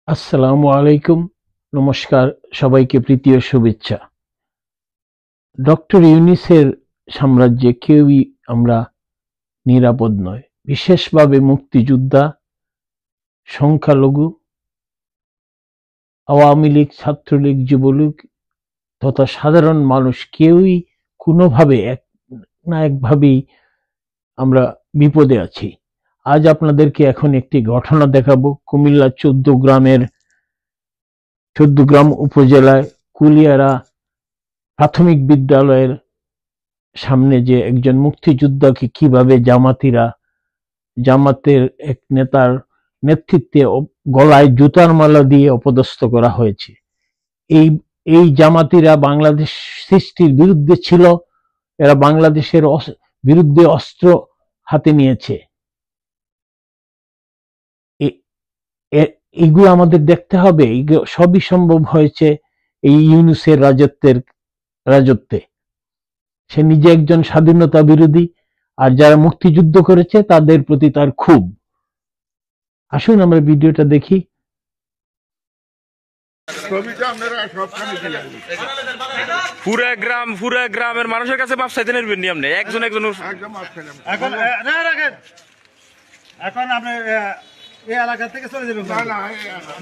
আসসালামু আলাইকুম, নমস্কার, সবাইকে প্রীতি ও শুভেচ্ছা। ডক্টর ইউনূসের সাম্রাজ্যে কেউই আমরা নিরাপদ নয়, বিশেষভাবে মুক্তিযোদ্ধা, সংখ্যালঘু, আওয়ামী লীগ, ছাত্রলীগ, যুবলীগ তথা সাধারণ মানুষ কেউই কোনোভাবে এক না একভাবেই আমরা বিপদে আছি। আজ আপনাদেরকে এখন একটি ঘটনা দেখাবো। কুমিল্লা ১৪গ্রাম উপজেলায় কুলিয়ারা প্রাথমিক বিদ্যালয়ের সামনে যে একজন মুক্তিযোদ্ধাকে কিভাবে জামাতের এক নেতার নেতৃত্বে গলায় জুতার মালা দিয়ে অপদস্থ করা হয়েছে। এই জামাতিরা বাংলাদেশ সৃষ্টির বিরুদ্ধে ছিল, এরা বাংলাদেশের বিরুদ্ধে অস্ত্র হাতে নিয়েছে। এগুলো আমাদের দেখতে হবে। সবই সম্ভব হয়েছে এই ইউনূসের রাজত্বে। সে নিজে একজন স্বাধীনতা বিরোধী, আর যারা মুক্তিযুদ্ধ করেছে তাদের প্রতি তার ক্ষোভ। আসুন আমরা ভিডিওটা দেখি। পুরা গ্রামের মানুষের কাছে মাপ চাইতে নেবেন নি আপনি একজন এখন আপনি এই এলাকা থেকে চলে যাবেন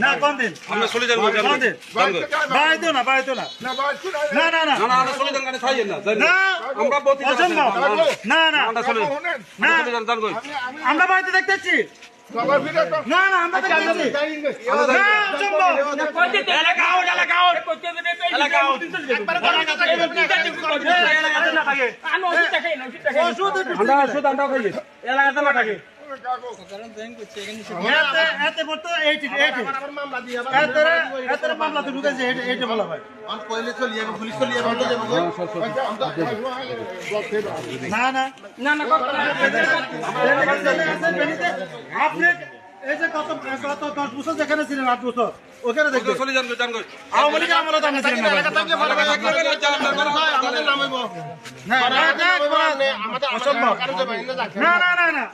না? কোন দিন আমরা চলে যাব? কোন দিন বাইতো না না না না না চলে যান, গানে ছাইয়েন না না, আমরা বলতে না না আমরা চলে যান আমরা বাইতে দেখতেছি না না আমরা দেখতেছি এলাকাতে না থাকে। আপনি এই যে গত 10 বছর যেখানে ছিলেন, 8 বছর ওখানে দেখতে চলে যান। আওয়ামী লীগের আমলে তো আপনি ছিলেন না। না না না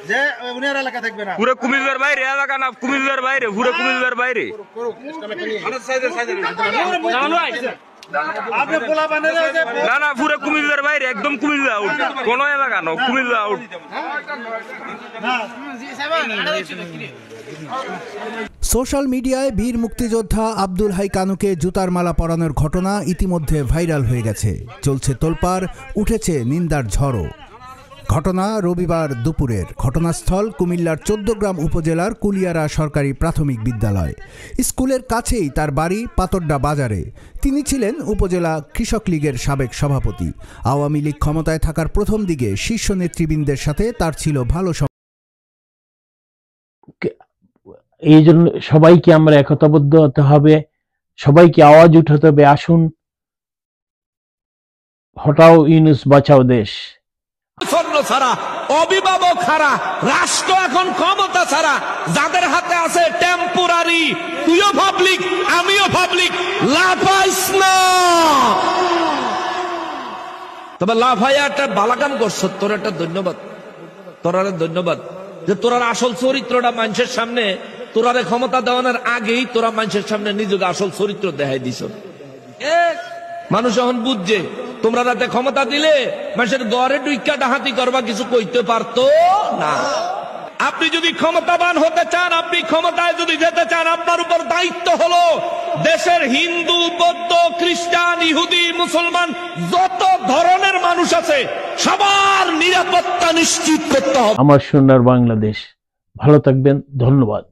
যে উনার এলাকা থাকবে না, পুরো কুমিল্লার বাইরে এলাকা না, কুমিল্লার বাইরে, পুরো কুমিল্লার বাইরে। না না পুরো কুমিল্লার বাইরে, একদম কুমিল্লা আউট, কোন এলাকা না, কুমিল্লা আউট। সোশ্যাল মিডিয়ায় বীর মুক্তিযোদ্ধা আব্দুল হাই কানুকে জুতার মালা পরানোর ঘটনা ইতিমধ্যে ভাইরাল হয়ে গেছে। চলছে তোলপাড়, উঠেছে নিন্দার ঝড়ও। ঘটনা রবিবার দুপুরের। ঘটনাস্থল কুমিল্লার ১৪গ্রাম উপজেলার কুলিয়ারা সরকারি প্রাথমিক বিদ্যালয়। স্কুলের কাছেই তার বাড়ি পাতরডা বাজারে। তিনি ছিলেন উপজেলা কৃষক লীগের সাবেক সভাপতি। আওয়ামী লীগ ক্ষমতায় থাকার প্রথম দিকে শীর্ষ নেতৃবৃন্দের সাথে তার ছিল ভালো এই জন্য সবাইকে আমরা একতাবদ্ধ হতে হবে, সবাইকে আওয়াজ উঠাতে হবে। আসুন, হটাও ইউনূস, বাঁচাও দেশ। ছাড়া অভিভাবক হারা রাষ্ট্র এখন ক্ষমতা ছাড়া, যাদের হাতে আছে টেম্পোরারি। তুইও পাবলিক, আমিও পাবলিক, লাফাইস না। তবে লাফাইয়া একটা বালাকাম করছ, তোর একটা ধন্যবাদ, তোরারে ধন্যবাদ যে তোরার আসল চরিত্রটা মানুষের সামনে, তোরারে ক্ষমতা দেওয়ানোর আগেই তোরা মানুষের সামনে নিজেকে আসল চরিত্র দেখাই দিছ। মানুষ এখন বুঝছে তোমরা রাতে ক্ষমতা দিলে মানুষের ঘরে ডুইকা ডাহাতি করবা, কিছু কইতে পারতো না। আপনি যদি ক্ষমতাবান হতে চান, আপনি ক্ষমতায় যদি যেতে চান, আপনার উপর দায়িত্ব হলো দেশের হিন্দু, বৌদ্ধ, খ্রিস্টান, ইহুদি, মুসলমান যত ধরনের মানুষ আছে সবার নিরাপত্তা নিশ্চিত করতে হবে। আমার সোনার বাংলাদেশ, ভালো থাকবেন, ধন্যবাদ।